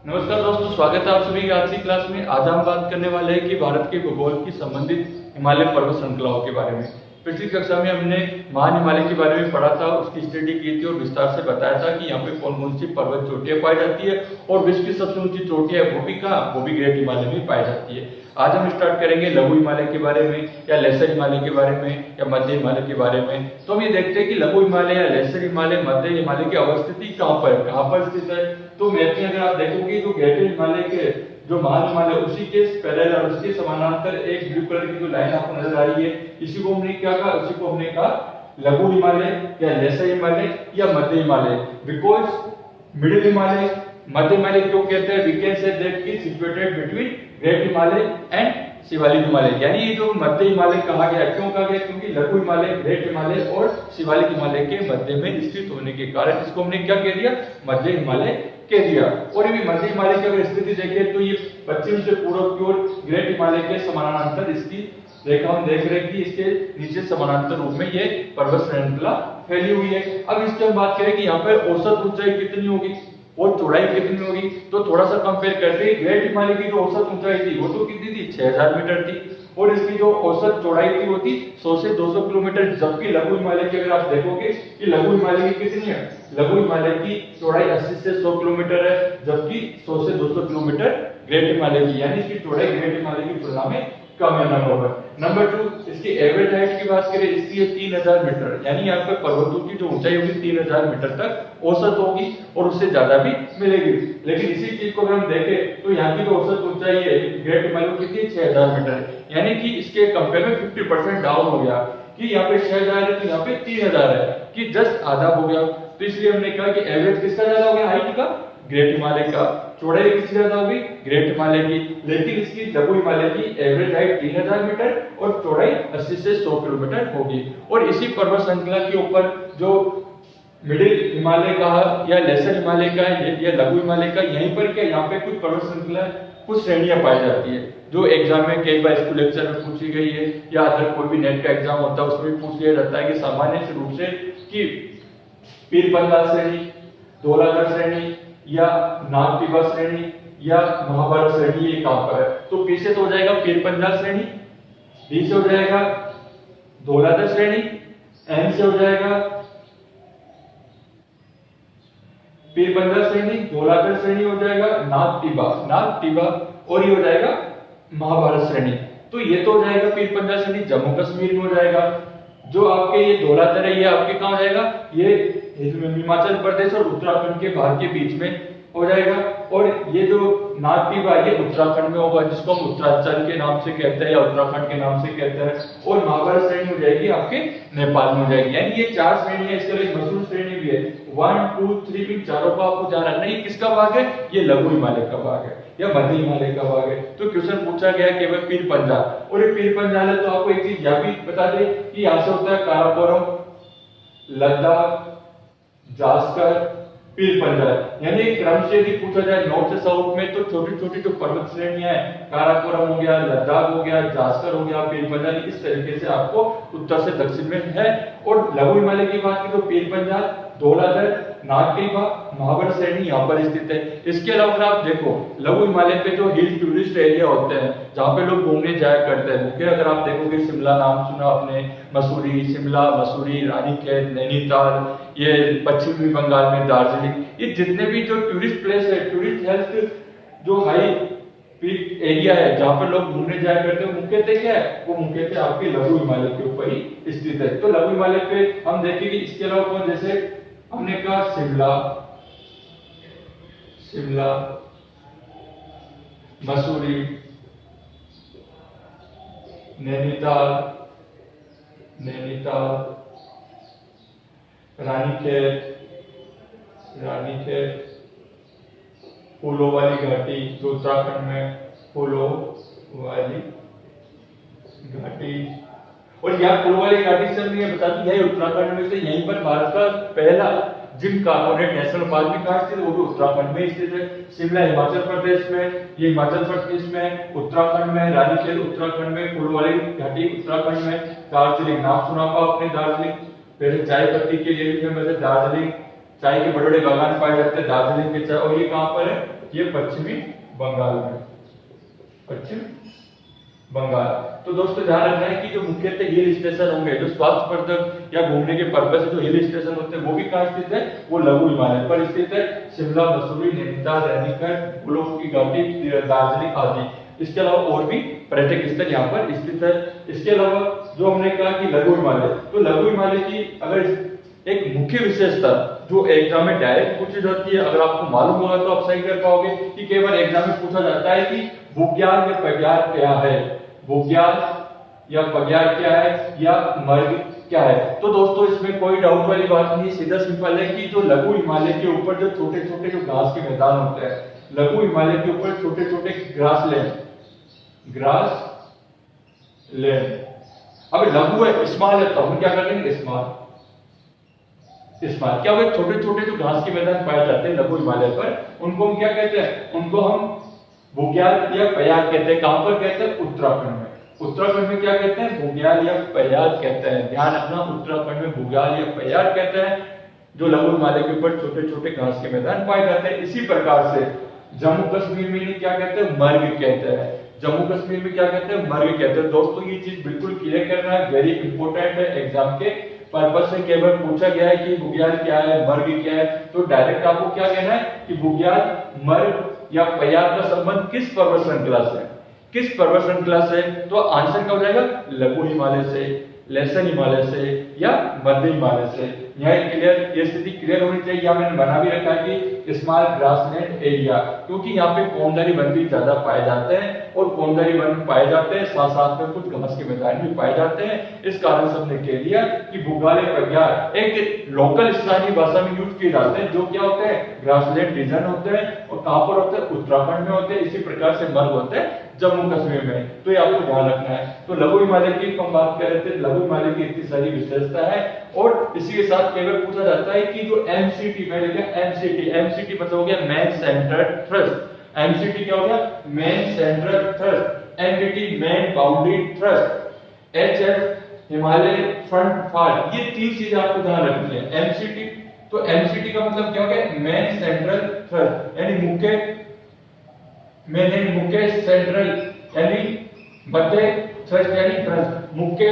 नमस्कार दोस्तों, स्वागत है आप सभी का आज की क्लास में। आज हम बात करने वाले हैं कि भारत के भूगोल की संबंधित हिमालय पर्वत श्रृंखलाओं के बारे में। पिछली कक्षा में हमने महान हिमालय के बारे में पढ़ा था, उसकी स्टडी की थी और विस्तार से बताया था कि यहाँ पे कौन कौन सी पर्वत चोटियां पाई जाती है और विश्व की सबसे ऊंची चोटी है वो भी कहाँ, वो भी ग्रेट हिमालय में पाई जाती है। आज हम स्टार्ट करेंगे लघु हिमालय के बारे में या लेसर हिमालय के बारे में या मध्य हिमालय के बारे में। तो हम ये देखते हैं कि लघु हिमालय या लेसर हिमालय, मध्य हिमालय की अवस्थिति कहाँ पर स्थित है। तो मैप में अगर आप देखोगे तो ग्रेटर हिमालय के जो महान हिमालय उसी के पैरेलल, उसके समानांतर एक ब्लू कलर की जो लाइन आपको नजर आ रही है, इसी को हमने क्या कहा, उसी को हमने कहा लघु हिमालय या लेसर हिमालय या मध्य हिमालय। बिकॉज मिडिल हिमालय, मध्य हिमालय क्यों कहते हैं, we can say that is situated between great Himalaya and Shivalik Himalaya. यानी ये जो मध्य हिमालय कहा गया, क्यों कहा गया, क्योंकि लघु हिमालय, ग्रेट हिमालय और शिवालिक हिमालय के मध्य में स्थित होने के कारण इसको हमने क्या कह दिया, मध्य हिमालय कह दिया। और ये मध्य हिमालय की अगर स्थिति देखें तो ये पश्चिम से पूर्व की ओर ग्रेट हिमालय के समानांतर इसकी रेखा हम देख रहे हैं कि इसके नीचे समानांतर रूप में ये पर्वत श्रृंखला फैली हुई है। अब इसकी हम बात करें कि यहाँ पर औसत ऊंचाई कितनी होगी और चौड़ाई कितनी होगी, तो थोड़ा सा कंपेयर करते हैं। ग्रेट हिमालय की जो औसत ऊंचाई थी वो तो कितनी थी, 6000 मीटर थी और इसकी जो औसत चौड़ाई थी वो थी 100 से 200 किलोमीटर। जबकि लघु हिमालय की अगर आप देखोगे कि लघु हिमालय की कितनी है, लघु हिमालय की चौड़ाई 80 से 100 किलोमीटर है, जबकि 100 से 200 किलोमीटर ग्रेट हिमालय की, यानी इसकी चौड़ाई ग्रेट हिमालय की तुलना में कम है। नंबर 2 इसकी एवरेज हाइट की बात करें, इसकी है 3000 मीटर, यानी यहाँ पे पर्वतों की जो ऊंचाई होगी 3000 मीटर तक औसत होगी और उससे ज्यादा भी मिलेगी। लेकिन इसी चीज को अगर हम देखें तो यहाँ की जो औसत ऊंचाई है ग्रेट हिमालय की कितनी, 6000 मीटर है, यानी कि इसके कंपेयर में 50% डाउन हो गया कि यहाँ पे 6000 है तो यहाँ पे 3000 है, कि जस्ट आधा हो गया। तो इसलिए हमने कहा कि एवरेज किसका ज्यादा हो गया, हाइट का, ग्रेट हिमालय का। चौड़ाई किसकी ज्यादा होगी, ग्रेट हिमालय की। लेकिन इसकी लघु हिमालय की एवरेज हाइट 3000 मीटर और चौड़ाई 80 से 100 किलोमीटर होगी। और इसी पर्वत श्रृंखला के ऊपर जो मिडिल हिमालय का या लेसर हिमालय का या लघु हिमालय का, यहीं पर क्या, यहाँ पे कुछ पर्वत श्रृंखला, कुछ श्रेणियां पाई जाती है जो एग्जाम में कई बार स्कूल लेक्चर में पूछी गई है या अगर कोई भी नेट का एग्जाम होता है उसमें पूछ लिया जाता है कि सामान्य रूप से कि पीरपंजाल श्रेणी, धौलाधर श्रेणी या नागटिबा श्रेणी या महाभारत श्रेणी, ये कहां पर है। तो पी से तो हो जाएगा पीरपंजाल श्रेणी, डी से हो जाएगा धौलाधर श्रेणी, एन से हो जाएगा पीरपंजाल श्रेणी, धौलाधर श्रेणी हो जाएगा नागटिबा और ये हो जाएगा महाभारत श्रेणी। तो ये तो हो जाएगा पीरपंजाल श्रेणी, जम्मू कश्मीर में हो जाएगा। जो आपके ये धौलाधर है ये आपके कहां हो जाएगा, ये हिमाचल प्रदेश और उत्तराखंड के भाग के बीच में हो जाएगा। और ये जो नागटिबा ये उत्तराखंड में होगा, जिसको हम उत्तरांचल के नाम से कहते हैं या उत्तराखंड के नाम से कहते हैं। और महाभारत श्रेणी हो जाएगी आपके नेपाल में हो जाएगी। यानी ये 4 श्रेणी है, इसके लिए मशहूर श्रेणी भी है 1 2 3, इन चारों का आपको ध्यान रखना है। किसका भाग है, ये लघु हिमालय का भाग है या मध्य हिमालय का भाग है। तो क्वेश्चन पूछा गया केवल पीरपंजाल, और ये पीरपंजाल है तो आपको एक चीज यह भी बता दे कि यहाँ से होता है काराकोरम, लद्दाख, जास्कर, पीरपंजाल। यानी क्रम से यदि पूछा जाए नॉर्थ से साउथ में तो छोटी छोटी जो पर्वत श्रेणियां हैं, काराकोरम हो गया, लद्दाख हो गया, जास्कर हो गया, पीरपंजाल, इस तरीके से आपको उत्तर से दक्षिण में है। और लघु हिमालय की बात की तो पीरपंजाल, धौलाधर, नागटिबा, महाभारत श्रेणी यहाँ पर स्थित है। इसके अलावा अगर आप देखो लघु हिमालय पे जो हिल टूरिस्ट एरिया होते हैं जहाँ पे लोग घूमने जाया करते हैं, फिर अगर आप देखोगे शिमला नाम सुना आपने, मसूरी, शिमला, मसूरी, रानीखेत, नैनीताल, ये पश्चिमी बंगाल में दार्जिलिंग, ये जितने भी जो टूरिस्ट प्लेस है, टूरिस्ट हेल्थ जो हाई पीक एरिया है जहाँ पर लोग घूमने जाया करते हैं, मुख्यतः क्या है, वो मुख्यतः आपके लघु हिमालय के ऊपर ही स्थित है। तो लघु हिमालय पे हम देखेंगे। इसके अलावा कौन, जैसे हमने कहा शिमला, मसूरी, नैनीताल, रानीखेत, फूलों वाली घाटी जो उत्तराखंड में, फूलों वाली घाटी। और यहाँ फूलों वाली घाटी से हमने ये बता दी है उत्तराखंड में से, यहीं पर भारत का पहला जिम कार्बोनेट नेशनल पार्क भी कहाँ स्थित है, वो भी उत्तराखंड में स्थित है। शिमला हिमाचल प्रदेश में, ये हिमाचल प्रदेश में, उत्तराखंड में, रानीखेत उत्तराखंड में, फूलों वाली घाटी उत्तराखंड में, दार्जिलिंग नाम सुना होगा आपने, दार्जिलिंग, फिर चाय पत्ती के लिए भी फेमस है दार्जिलिंग, चाय के बड़े बड़े बागान पाए जाते हैं दार्जिलिंग के चाय, और ये कहाँ पर है, ये पश्चिमी बंगाल में, पश्चिम बंगाल। तो दोस्तों ध्यान रखना है कि जो मुख्यतः हिल स्टेशन होंगे, जो स्वास्थ्यवर्धक या घूमने के पर्पज से जो हिल स्टेशन होते हैं वो भी कहाँ स्थित है, वो लघु हिमालय पर स्थित है। शिमला, मसूरी, नैनीताल, रेनीगढ़, फूलों की घाटी, दार्जिलिंग आदि। इसके अलावा और भी पर्यटक स्थल यहाँ पर स्थित है। इसके अलावा जो हमने कहा कि लघु हिमालय, तो लघु हिमालय की अगर एक मुख्य विशेषता जो एग्जाम में डायरेक्ट पूछी जाती है, अगर आपको मालूम होगा तो आप सही कर पाओगे, कि कई बार एग्जाम में पूछा जाता है कि भूग्याल या पग्याल क्या है, भूग्याल या पग्याल क्या है, या मर्ग क्या है। तो दोस्तों इसमें कोई डाउट वाली बात नहीं, सीधा सिंपल है कि जो लघु हिमालय के ऊपर जो छोटे छोटे जो घास के मैदान होते हैं, लघु हिमालय के ऊपर छोटे छोटे ग्रास लैंड, ग्रास लैंड। अब लघु है, स्मॉल है, तो हम क्या कर लेंगे, स्मॉल। क्या हुआ, छोटे छोटे जो घास के मैदान पाए जाते हैं लघु हिमालय पर, उनको हम क्या कहते हैं, उनको हम भूग्याल या पयाग कहते हैं। कहां पर कहते हैं, उत्तराखंड में। उत्तराखंड में क्या कहते हैं, भूग्याल या पयाग कहते हैं। ध्यान रखना, उत्तराखंड में भूग्याल या पयाग कहते हैं, जो लघु हिमालय के ऊपर छोटे छोटे घास के मैदान पाए जाते हैं। इसी प्रकार से जम्मू कश्मीर में क्या कहते हैं, मर्ग कहते हैं। जम्मू कश्मीर में क्या कहते हैं, मर्ग कहते हैं। दोस्तों ये चीज बिल्कुल क्लियर करना है, वेरी इंपॉर्टेंट है, एग्जाम के पर्पस से केवल पूछा गया है कि भूग्याल क्या है, मर्ग क्या है, तो डायरेक्ट आपको क्या कहना है कि भूग्याल, मर्ग या पयाग का संबंध किस पर्वत श्रृंखला से, किस पर्वत श्रृंखला से। तो आंसर क्या हो जाएगा, लघु हिमालय से, लेसर हिमालय से या मध्य हिमालय से। यह क्लियर, ये स्थिति क्लियर होनी चाहिए। यहाँ मैंने बना भी रखा है कि स्मॉल ग्रासलैंड एरिया, क्योंकि यहाँ पे कोनदारी वन भी ज्यादा पाए जाते हैं, और कोनदारी वन पाए जाते हैं, साथ साथ में कुछ घास के मैदान भी पाए जाते हैं। इस कारण से हमने कह दिया कि भूग्याल पग्याल एक लोकल स्थानीय भाषा में यूज किए जाते हैं, जो क्या होते हैं, ग्रासलैंड रीजन होते हैं, और कहां पर होते हैं, उत्तराखंड में होते हैं। इसी प्रकार से मर्ग होते हैं जम्मू कश्मीर में। तो ये आपको ध्यान रखना है। तो लघु हिमालय की हम बात कर रहे थे, लघु हिमालय की इतनी सारी विशेषता है, और इसी के साथ केवल पूछा जाता है कि जो एमसीटी, मैं लिखा एमसीटी, एमसीटी मतलब हो गया मैन सेंटर्ड थ्रस्ट। एमसीटी क्या हो गया, man central thrust. MBT man boundary thrust. HF Himalaya front fall. ये तीन चीजें आपको ध्यान रखनी है। एमसीटी, तो एमसीटी का मतलब क्या हो गया, मैन सेंट्रल थ्रस्ट, यानी मुख्य सेंट्रल यानी मध्य थ्रस्ट यानी भ्रंश, मुख्य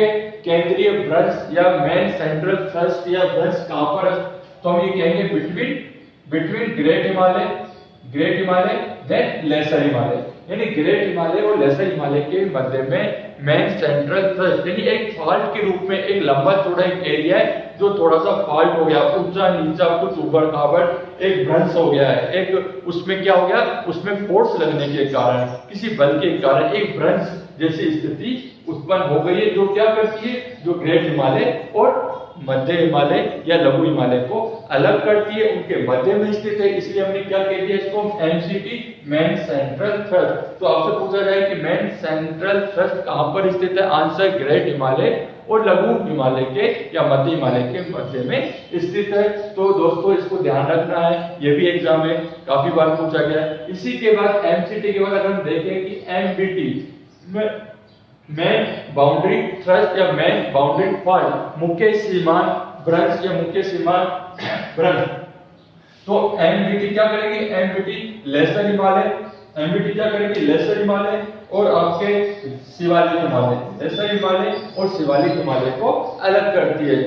केंद्रीय भ्रंश या मेन सेंट्रल थ्रस्ट या भ्रंश कहां पर है, तो हम ये कहेंगे between great Himalaya then lesser Himalaya, यानी ग्रेट हिमालय और लेसर हिमालय के मध्य में मेन सेंट्रल थ्रस्ट, यानी एक फॉल्ट के रूप में एक लंबा चौड़ा एक एरिया है जो थोड़ा सा फॉल्ट हो गया, ऊंचा नीचा कुछ ऊबड़ खाबड़ एक भ्रंश हो गया है, एक उसमें क्या हो गया, उसमें फोर्स लगने के कारण, किसी बल के कारण एक भ्रंश जैसी स्थिति उत्पन्न हो गई है, जो क्या करती है, जो ग्रेट हिमालय और मध्य हिमालय या लघु हिमालय को अलग करती है, उनके मध्य में स्थित है। इसलिए हमने क्या कह दिया इसको, एमसीटी मेन सेंट्रल थ्रस्ट। तो आपसे पूछा जाए कि मेन सेंट्रल थ्रस्ट कहां पर स्थित है, आंसर ग्रेट हिमालय और लघु हिमालय के या मध्य हिमालय के मध्य में स्थित है। तो दोस्तों इसको ध्यान रखना है, ये भी एग्जाम में काफी बार पूछा गया है। इसी के बाद एमसीटी के बाद अगर हम देखें कि एमबीटी मेन बाउंड्री थ्रस्ट या मेन बाउंड्री फॉल्ट, मुख्य सीमांत भ्रंश या मुख्य सीमांत भ्रंश, तो एमबीटी क्या करेगी, एमबीटी लेसर हिमालय, एमबीटी क्या करेगी, लेसर हिमालय और आपके शिवालिक हिमालय, लेसर हिमालय और शिवालिक हिमालय को अलग करती है,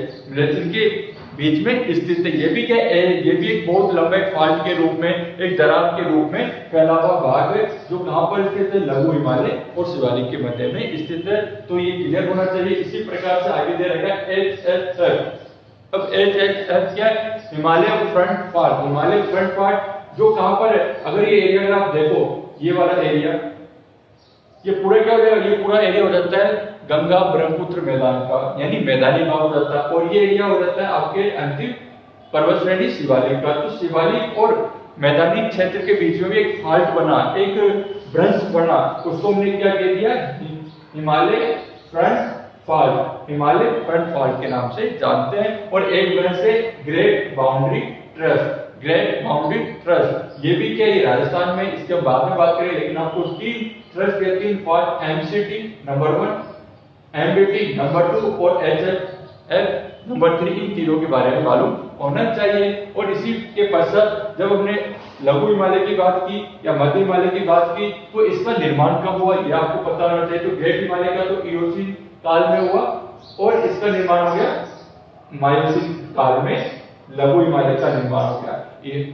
इनके बीच में स्थित है। ये भी क्या है, ये भी एक बहुत लंबे फॉल्ट के रूप में, एक दरार के रूप में फैला हुआ भाग है, जो कहां पर स्थित है, लघु हिमालय और शिवालिक के मध्य में स्थित है। तो ये क्लियर होना चाहिए। इसी प्रकार से आगे दे रखा है एचएचएफ। अब एचएचएफ क्या है, Himalaya front part, Himalaya front part जो कहां पर है, अगर ये एरिया अगर आप देखो, ये वाला एरिया, ये पूरा क्या हो जाएगा, ये पूरा एरिया हो जाता है गंगा ब्रह्मपुत्र मैदान का, यानी मैदानी भाग हो जाता है, और ये एरिया हो जाता है आपके अंतिम पर्वत श्रेणी शिवालिक का। तो शिवालिक और मैदानी क्षेत्र के बीच में भी एक फॉल्ट बना, एक भ्रंश बना, उसको हमने क्या कह दिया, Himalaya front fault, Himalaya front fault के नाम से जानते हैं। और एक भ्रंश है great boundary trust, great boundary trust, ये भी क्या है राजस्थान में, इसके बाद में बात करें, लेकिन आपको तीन ट्रस्ट या तीन fault, MCT number 1, MBT number 2 और नंबर 3 इन तीनों के बारे में मालूम होना चाहिए। और इसी के पश्चात जब हमने लघु हिमालय की बात की या मध्य हिमालय की बात की, तो इसका निर्माण कब हुआ ये आपको पता होना चाहिए। तो ग्रेट हिमालय का तो इयोसीन काल में हुआ और इसका निर्माण हो गया मायोसीन काल में, लघु हिमालय का निर्माण हो गया।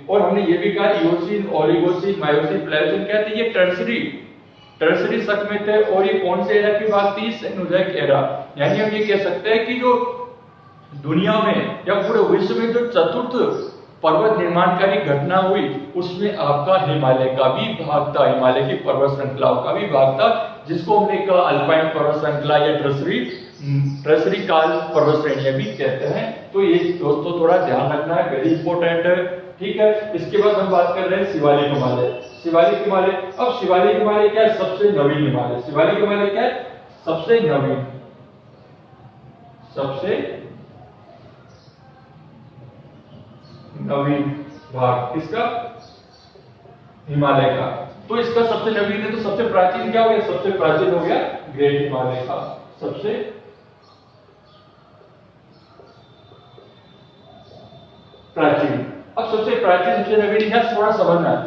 और हमने ये भी कहा इयोसीन, ओलिगोसीन, मायोसीन, प्लेयोसीन कहते हैं ये टर्सरी शक में थे। और ये कौन से एरा की बात थी? Cenozoic era. यानी हम ये कह सकते हैं कि जो दुनिया में या पूरे विश्व में जो चतुर्थ पर्वत निर्माणकारी घटना हुई उसमें आपका हिमालय का भी भाग था, हिमालय की पर्वत श्रृंखलाओं का भी भाग था, जिसको हमने कहा अल्पाइन पर्वत श्रृंखला या ट्रसरी काल पर्वत श्रेणियां भी कहते हैं। तो ये दोस्तों थोड़ा ध्यान रखना है, वेरी इंपॉर्टेंट है, ठीक है। इसके बाद हम बात कर रहे हैं शिवालिक हिमालय। शिवालिक हिमालय, अब शिवालिक हिमालय क्या है? सबसे नवीन हिमालय। शिवालिक हिमालय क्या है? सबसे नवीन भाग इसका हिमालय का। तो इसका सबसे नवीन है, तो सबसे प्राचीन क्या हो गया? सबसे प्राचीन हो गया ग्रेट हिमालय का सबसे प्राचीन। अब सबसे प्राचीन सबसे नवीन क्या थोड़ा समझना है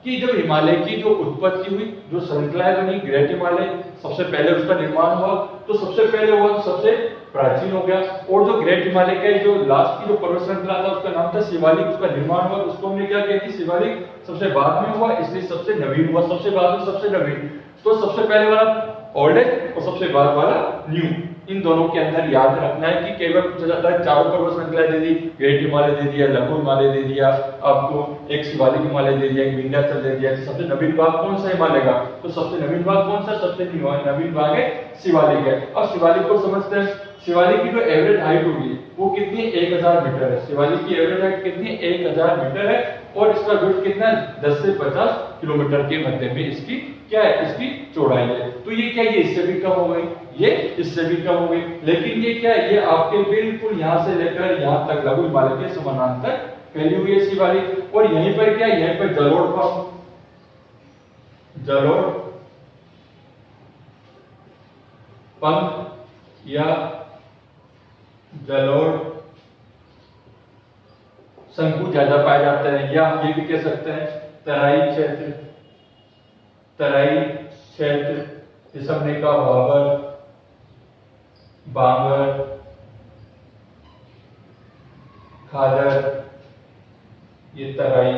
कि जब हिमालय की जो उत्पत्ति हुई, जो श्रृंखला बनी ग्रेट हिमालय, सबसे पहले उसका निर्माण हुआ, तो सबसे पहले हुआ तो सबसे प्राचीन हो गया। और जो ग्रेट हिमालय का जो लास्ट की जो पर्वत श्रृंखला था उसका नाम था शिवालिक, उसका निर्माण हुआ, उसको हमने क्या किया कि शिवालिक सबसे बाद में हुआ, इसलिए सबसे नवीन हुआ, सबसे बाद में सबसे नवीन। तो सबसे पहले वाला ओल्डेस्ट और सबसे बाद वाला न्यू, इन दोनों के अंदर याद रखना है कि कई बार पूछा जाता है चारों पर्वत श्रृंखला दे दी, ग्रेट हिमालय दे दिया, लघु हिमालय दे दिया, आपको एक शिवालिक हिमालय दे दिया, एक विंध्याचल दे दिया, सबसे नवीन भाग कौन सा हिमालय का? तो सबसे नवीन भाग कौन सा? सबसे नवीन भाग है शिवालिक है। अब शिवालिक को समझते हैं। शिवालिक की जो एवरेज हाइट होगी वो कितनी? 1000 मीटर है। शिवालिक की एवरेज हाइट कितनी? 1000 मीटर है। और इसका विड्थ कितना है? 10 से 50 किलोमीटर के मध्य में इसकी क्या है? इसकी चौड़ाई है। तो ये क्या, ये इससे भी कम हो गई, ये इससे भी कम हो गई, लेकिन ये क्या है? ये आपके बिल्कुल यहां से लेकर यहां तक लघु हिमालय के समानांतर फैली हुई है शिवालिक। और यहीं पर क्या है? यहीं पर जलोढ़ पंख या जलोढ़ शंकु ज्यादा पाए जाते हैं, या ये भी कह सकते हैं तराई क्षेत्र, जिसे हमने कहा बांगर, खादर, ये तराई,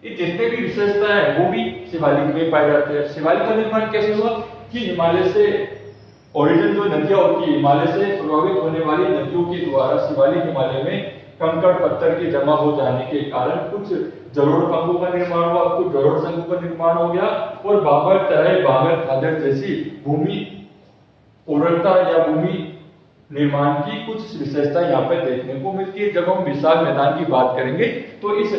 ये जितने भी विशेषता है वो भी शिवालिक में पाए जाते हैं। शिवालिक का निर्माण कैसे हुआ कि हिमालय से ओरिजिन जो नदियां होती है, हिमालय से प्रभावित होने वाली नदियों के द्वारा शिवालिक हिमालय में कंकड़ पत्थर के जमा हो जाने के कारण कुछ जलोढ़ पंखों का निर्माण हुआ, कुछ जलोढ़ शंकु का निर्माण हो गया, और बाबर, तराई, बांगर, खादर जैसी भूमि उर्वरता या भूमि निर्माण की कुछ विशेषता यहाँ पे देखने को मिलती है। जब हम विशाल मैदान की बात करेंगे तो इस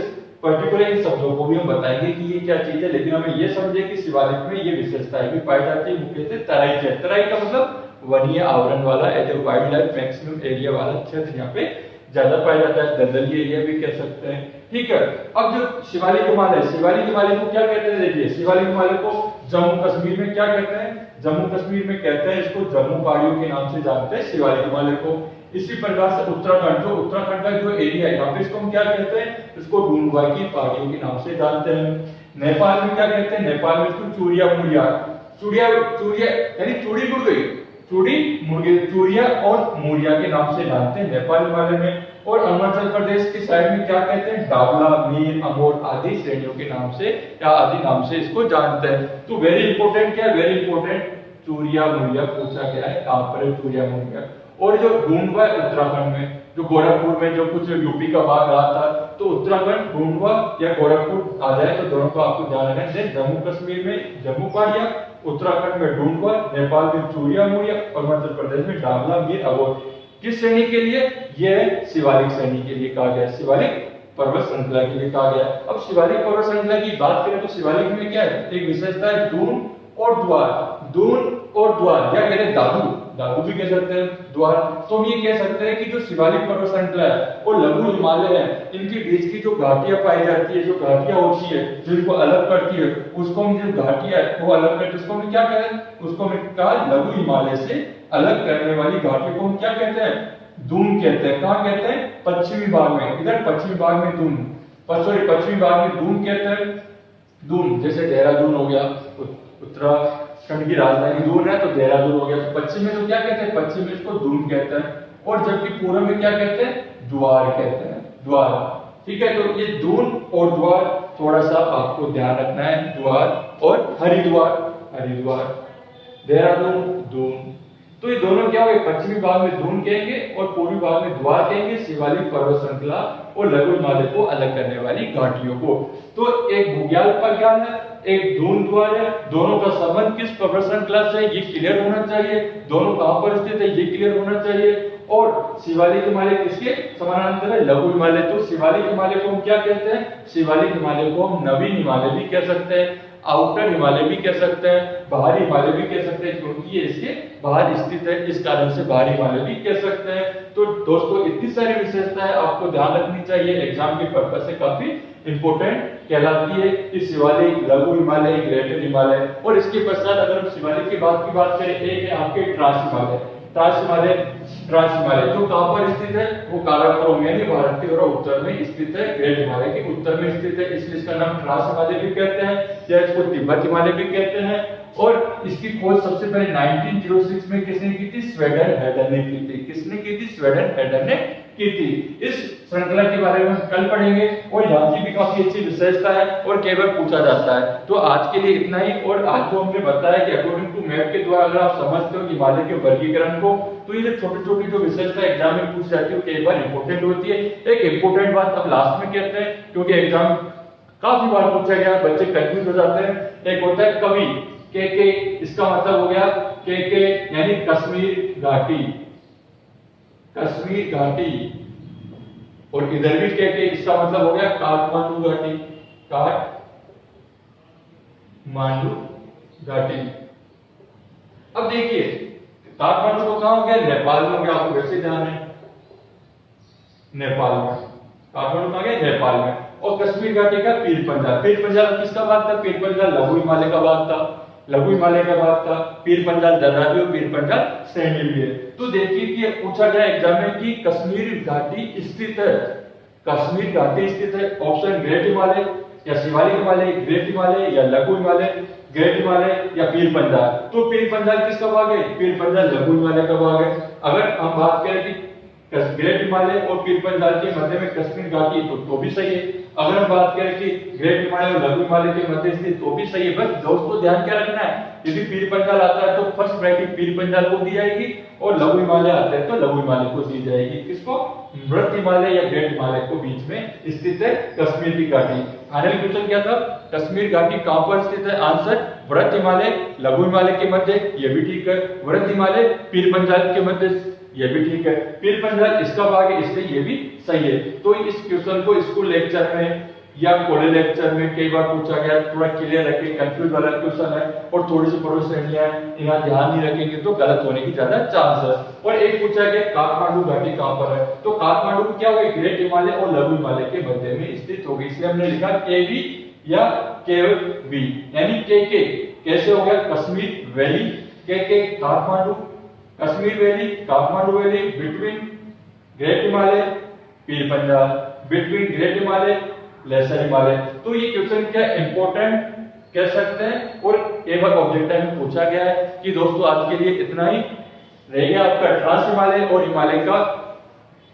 पर्टिकुलर इन शब्दों को भी हम बताएंगे कि ये क्या चीज है, लेकिन हमें ये समझे कि शिवालिक में ये विशेषताएं भी पाई जाती है। मुख्यतः तराई क्षेत्र, तराई का मतलब वनीय आवरण वाला as a wild life maximum area वाला क्षेत्र यहाँ पे ज्यादा पाया जाता है, दलदली एरिया भी कह सकते हैं, ठीक है। अब जो शिवालिक हिमालय को क्या कहते हैं? देखिए, शिवालिक हिमालय को जम्मू कश्मीर में क्या कहते हैं? जम्मू कश्मीर में कहते हैं इसको जम्मू पहाड़ियों के नाम से जानते हैं शिवालिक हिमालय को। इसी प्रकार से उत्तराखंड का जो एरिया है यहाँ पे इसको हम क्या कहते हैं? इसको डूंगरवाई की पहाड़ियों के नाम से जानते हैं। नेपाल में क्या कहते हैं? नेपाल में इसको चूड़िया यानी चूड़ी मुड़ गई, चूड़िया और मुड़िया के नाम से जानते हैं नेपाल हिमालय में। और अरुणाचल प्रदेश की साइड में क्या कहते हैं? डाबला, मीर, अमोर आदि श्रेणियों के नाम से या आदि नाम से इसको जानते हैं। तो वेरी इंपॉर्टेंट क्या है? वेरी इंपॉर्टेंट चूड़िया मुड़िया पूछा गया है, कहां पर है चूड़िया मुड़िया। और जो ढूंढवा है उत्तराखंड में, जो गोरखपुर में जो कुछ यूपी का भाग रहा था, तो उत्तराखंड ढूंढवा या गोरखपुर आ जाए तो दोनों को आपको ध्यान रखना है। जम्मू कश्मीर में जम्मू पहाड़िया, उत्तराखंड में ढूंढवा, नेपाल में चूड़िया मुड़िया, अरुणाचल प्रदेश में डाबला, मीर, अबोर। किस श्रेणी के लिए? यह शिवालिक श्रेणी के लिए कहा गया, शिवालिक पर्वत श्रृंखला के लिए कहा गया। अब शिवालिक पर्वत श्रृंखला की बात करें तो शिवालिक में क्या है? एक विशेषता है दून और द्वार, या कहते हैं दादू भी कह सकते हैं, द्वार। तो हम ये कह सकते हैं कि जो शिवालिक पर्वत श्रृंखला है और लघु हिमालय है, इनके बीच की जो घाटियां पाई जाती है, जो घाटियां होती है जिनको अलग करती है, उसको हम जो घाटियां वो अलग करती है, उसको हम क्या कहें? उसको हम कहा लघु हिमालय से अलग करने वाली घाटी को हम क्या कहते हैं? दून कहते हैं। कहाँ कहते हैं? पश्चिमी भाग में। इधर पश्चिमी भाग में दून, पश्चिमी भाग में दून कहते हैं। दून जैसे देहरादून हो गया, उत्तराखंड की राजधानी दून है तो देहरादून हो गया। तो पश्चिम में तो क्या कहते हैं? पश्चिम में इसको दून कहते हैं। और जबकि पूर्व में क्या कहते हैं? द्वार कहते हैं, द्वार। ठीक है, तो ये दून और द्वार थोड़ा सा आपको ध्यान रखना है। द्वार और हरिद्वार, हरिद्वार, देहरादून, दून। तो ये दोनों क्या हुए? पश्चिमी भाग में दून कहेंगे और पूर्वी भाग में द्वार कहेंगे शिवालिक पर्वत श्रृंखला और लघु हिमालय को अलग करने वाली घाटियों को। तो एक भूगोल का ज्ञान है, एक दून द्वार है, दोनों का संबंध किस पर्वत श्रृंखला से ये क्लियर होना चाहिए, दोनों कहां पर स्थित है ये क्लियर होना चाहिए। और शिवालिक हिमालय किसके समानांतर है? लघु हिमालय। तो शिवालिक हिमालय को हम क्या कहते हैं? शिवालिक हिमालय को हम नवीन हिमालय भी कह सकते हैं, आउटर हिमालय भी कह सकते हैं, बाहरी हिमालय भी कह सकते हैं, क्योंकि ये इसके बाहर स्थित है, इस कारण से बाहरी हिमालय भी कह सकते हैं। तो दोस्तों इतनी सारी विशेषताएं आपको ध्यान रखनी चाहिए, एग्जाम के पर्पज से काफी इंपोर्टेंट कहलाती है कि शिवालिक, लघु हिमालय, ग्रेटर हिमालय। और इसके पश्चात अगर हम शिवालिक की बात करें, एक है आपके ट्रांस हिमालय। ट्रांस हिमालय जो कहां पर स्थित है? वो काराकोरम यानी भारत के उत्तर में स्थित है, ग्रेट हिमालय के उत्तर में स्थित है, इसलिए इसका नाम ट्रांस हिमालय भी कहते हैं या इसको तिब्बत हिमालय भी कहते हैं। और इसकी खोज सबसे पहले 1906 में किसने की थी? स्वेडन हेडर ने की थी। किसने की थी? स्वेडन हेडर ने की थी। इस श्रृंखला के बारे में हम कल पढ़ेंगे और यहाँ की भी काफी अच्छी विशेषता है और कई बार पूछा जाता है। तो आज के लिए इतना ही। और आज जो हमने बताया कि अकॉर्डिंग टू मैप के द्वारा अगर आप समझते हो हिमालय के वर्गीकरण को, तो ये छोटी छोटी जो विशेषता एग्जाम में पूछ जाती है कई बार इंपोर्टेंट होती है। एक इंपोर्टेंट बात अब लास्ट में कहते हैं, क्योंकि एग्जाम काफी बार पूछा गया, बच्चे कंफ्यूज हो जाते हैं। एक होता है कवि, के इसका मतलब हो गया के यानी कश्मीर घाटी, कश्मीर घाटी। और इधर भी के इसका मतलब हो गया काठमांडू घाटी, काठमांडू घाटी। अब देखिए काठमांडू तो कहां हो गया? नेपाल में हो गया, आपको वैसे ध्यान है नेपाल में। काठमांडू कहां गया? नेपाल में। और कश्मीर घाटी का पीर पंजाल, पीर पंजाल किसका भाग था? पीर पंजाल लघु हिमालय का भाग था, लघु हिमालय का भाग था। पीर पंजाल दर्रा भी और पीर पंजाल श्रेणी भी है। तो देखिए कि पूछा गया एग्जाम में कि कश्मीर घाटी स्थित है, कश्मीर घाटी स्थित है। ऑप्शन ग्रेट हिमालय या शिवालिक हिमालय, ग्रेट हिमालय या लघु हिमालय, ग्रेट हिमालय या पीर पंजाल। तो पीर पंजाल किसका भाग है? पीर पंजाल लघु हिमालय का भाग है। अगर हम बात करें कि ग्रेट हिमालय और पीर पंजाल के मध्य में कश्मीर घाटी तो भी सही है। अगर हम बात करें कि ग्रेट हिमालय और लघु हिमालय के मध्य स्थित तो भी सही है। बस दोस्तों ध्यान क्या रखना है, यदि पीर पंजाल आता है तो फर्स्ट प्रायोरिटी पीर पंजाल को दी जाएगी और लघु हिमालय आता है तो लघु हिमालय को दी जाएगी। किसको? मृत हिमालय या ग्रेट हिमालय को बीच में स्थित है कश्मीर की घाटी। फाइनल क्वेश्चन क्या था? कश्मीर घाटी कहां पर स्थित है? आंसर वृत हिमालय लघु हिमालय के मध्य, ये भी ठीक है। वृत हिमालय पीर पंजाल के मध्य, ये भी ठीक है। पीर पंजाल इसका भाग है, इसलिए ये भी सही है। तो इस क्वेश्चन को स्कूल लेक्चर में या कॉलेज लेक्चर में कई बार पूछा गया, थोड़ा क्लियर रखें, कंफ्यूज वाला क्वेश्चन है और थोड़ी सी पड़ोस श्रेणियां यहाँ ध्यान नहीं रखेंगे तो गलत होने की ज्यादा चांस है। और एक पूछा गया काठमांडू घाटी कहां पर है? तो काठमांडू क्या हुआ? ग्रेट हिमालय और लघु हिमालय के मध्य में स्थित होगी, इसलिए हमने लिखा केवी या केवी यानी के कैसे हो गया? कश्मीर वैली, के Kathmandu, Kashmir valley, Kathmandu valley, between great Himalaya, Pir Panjal, between great Himalaya, lesser Himalaya. तो ये क्वेश्चन क्या इंपॉर्टेंट कह सकते हैं और एक बार ऑब्जेक्टिव में पूछा गया है। कि दोस्तों आज के लिए इतना ही रह गया आपका ट्रांस हिमालय और हिमालय का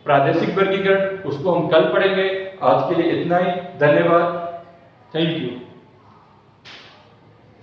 प्रादेशिक वर्गीकरण, उसको हम कल पढ़ेंगे। आज के लिए इतना ही, धन्यवाद, थैंक यू।